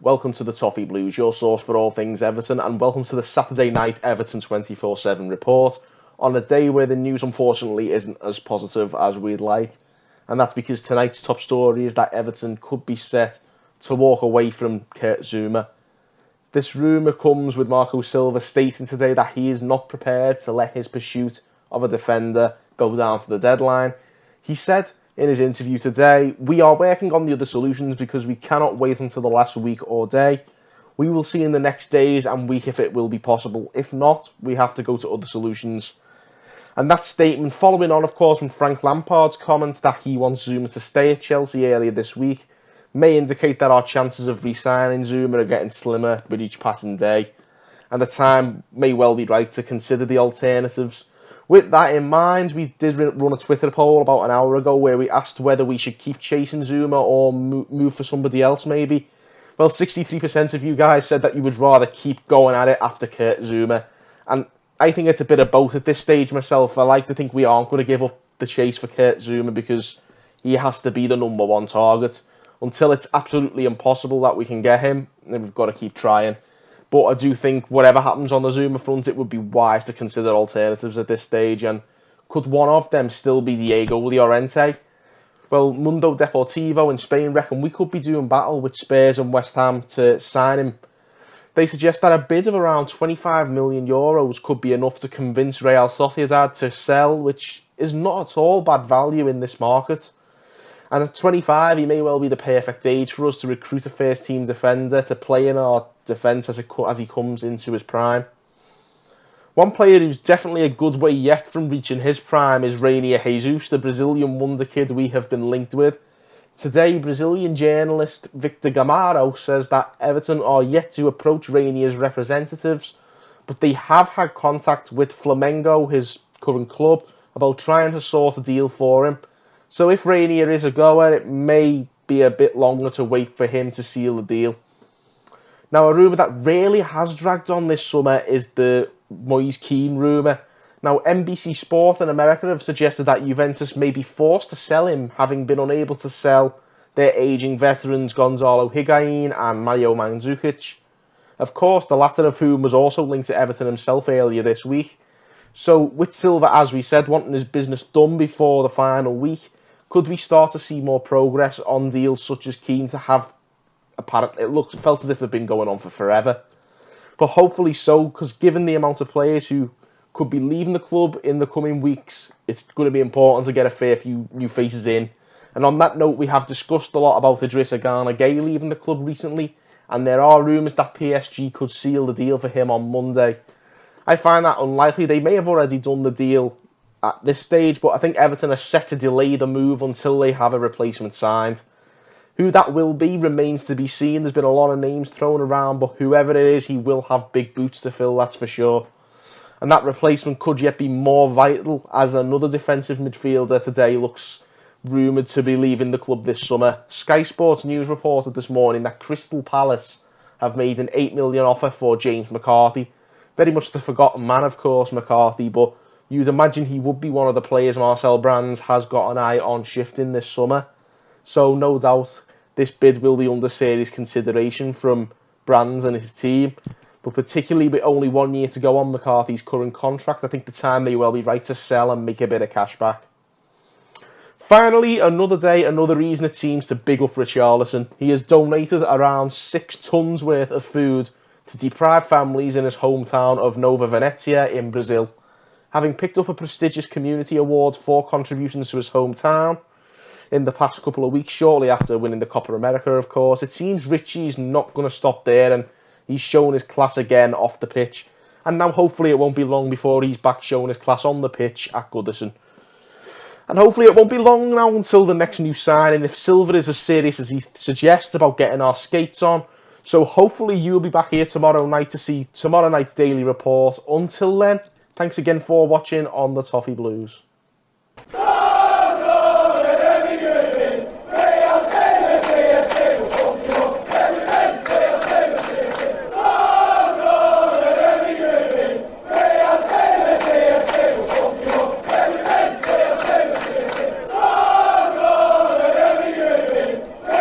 Welcome to the Toffee Blues, your source for all things Everton, and welcome to the Saturday night Everton 24/7 report on a day where the news unfortunately isn't as positive as we'd like. And that's because tonight's top story is that Everton could be set to walk away from Kurt Zouma. This rumour comes with Marco Silva stating today that he is not prepared to let his pursuit of a defender go down to the deadline. He said in his interview today, "We are working on the other solutions because we cannot wait until the last week or day. We will see in the next days and week if it will be possible. If not, we have to go to other solutions." And that statement, following on, of course, from Frank Lampard's comments that he wants Zouma to stay at Chelsea earlier this week, may indicate that our chances of re-signing Zouma are getting slimmer with each passing day, and the time may well be right to consider the alternatives. With that in mind, we did run a Twitter poll about an hour ago where we asked whether we should keep chasing Zouma or move for somebody else maybe. Well, 63% of you guys said that you would rather keep going at it after Kurt Zouma, and I think it's a bit of both at this stage myself. I like to think we aren't going to give up the chase for Kurt Zouma because he has to be the number one target. Until it's absolutely impossible that we can get him, we've got to keep trying. But I do think whatever happens on the Zouma front, it would be wise to consider alternatives at this stage. And could one of them still be Diego Llorente? Well, Mundo Deportivo in Spain reckon we could be doing battle with Spurs and West Ham to sign him. They suggest that a bid of around €25 million could be enough to convince Real Sociedad to sell, which is not at all bad value in this market. And at 25, he may well be the perfect age for us to recruit a first-team defender to play in our defence as he comes into his prime. One player who's definitely a good way yet from reaching his prime is Rainier Jesus, the Brazilian wonder kid we have been linked with. Today, Brazilian journalist Victor Gamaro says that Everton are yet to approach Rainier's representatives, but they have had contact with Flamengo, his current club, about trying to sort a deal for him. So if Rainier is a goer, it may be a bit longer to wait for him to seal the deal. Now, a rumour that really has dragged on this summer is the Moise Kean rumour. Now, NBC Sport in America have suggested that Juventus may be forced to sell him, having been unable to sell their ageing veterans Gonzalo Higuain and Mario Mandzukic. Of course, the latter of whom was also linked to Everton himself earlier this week. So, with Silva, as we said, wanting his business done before the final week, could we start to see more progress on deals such as Keane to have apparently it felt as if they've been going on for forever. But hopefully so, because given the amount of players who could be leaving the club in the coming weeks, it's going to be important to get a fair few new faces in. And on that note, we have discussed a lot about Idrissa Gana Gueye leaving the club recently, and there are rumours that PSG could seal the deal for him on Monday. I find that unlikely. They may have already done the deal at this stage, but I think Everton are set to delay the move until they have a replacement signed. Who that will be remains to be seen. There's been a lot of names thrown around, but whoever it is, he will have big boots to fill, that's for sure. And that replacement could yet be more vital, as another defensive midfielder today looks rumoured to be leaving the club this summer. Sky Sports News reported this morning that Crystal Palace have made an £8 million offer for James McCarthy. Very much the forgotten man, of course, McCarthy, but you'd imagine he would be one of the players Marcel Brands has got an eye on shifting this summer. So no doubt this bid will be under serious consideration from Brands and his team. But particularly with only 1 year to go on McCarthy's current contract, I think the time may well be right to sell and make a bit of cash back. Finally, another day, another reason it seems to big up Richarlison. He has donated around 6 tons worth of food to deprived families in his hometown of Nova Venezia in Brazil. Having picked up a prestigious community award for contributions to his hometown in the past couple of weeks, shortly after winning the Copa America, of course, it seems Richie's not going to stop there, and he's shown his class again off the pitch. And now hopefully it won't be long before he's back showing his class on the pitch at Goodison. And hopefully it won't be long now until the next new signing, if Silva is as serious as he suggests about getting our skates on. So hopefully you'll be back here tomorrow night to see tomorrow night's daily report. Until then, thanks again for watching on the Toffee Blues.